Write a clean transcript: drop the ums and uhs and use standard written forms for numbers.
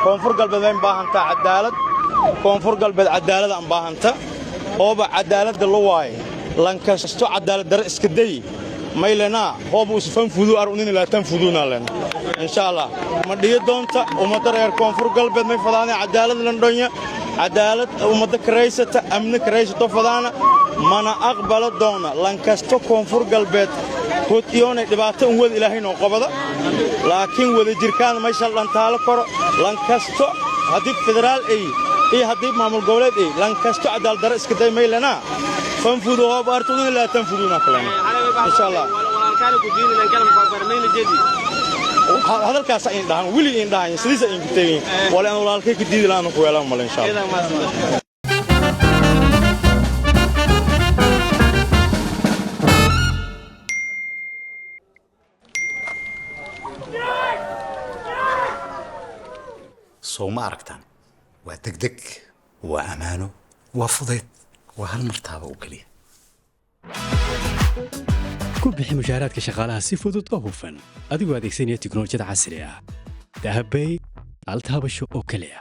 koonfur galbeed ay baahantaa cadaalad koonfur galbeed cadaalad aan baahanta ooba cadaalada loo waay lankasto cadaalad dar iska day maylena hoobu isfan fudu arunin la tan fuduna lena insha Allah ma dhiyo doonta umada reer koonfur galbeed may fadaana cadaalad landhonya cadaalad umada kareysata amni kareysato fadaana mana aqbala doona lankasto koonfur galbeed hootiyoonay dhibaato un wad ilaahay noo qabada laakiin wada jirkaan ma shal dhantaalo koro lankasto hadii federaal ay haddii maamul goboleed ay lankasto cadaalad dar iska day maylena fanfudu hoob artudin la tan fuduna kalena insha Allah walaalkaan ku diinayaan kalam farmayna jeedi hadalkaas ay dhahan wili in dhahan sidii ay ku tagay walaalkay ku diidi laana ku yeelan mal insha Allah سوما أركتان وتكدك وأمانه وفضيت وهالمرتابة وكليه ku bixi mushaaraadka shaqaalaha si fudud oo hufan adigoo adeegsanaya tiknoolajiyada casriga ah dahabay altaabasho oo kaliya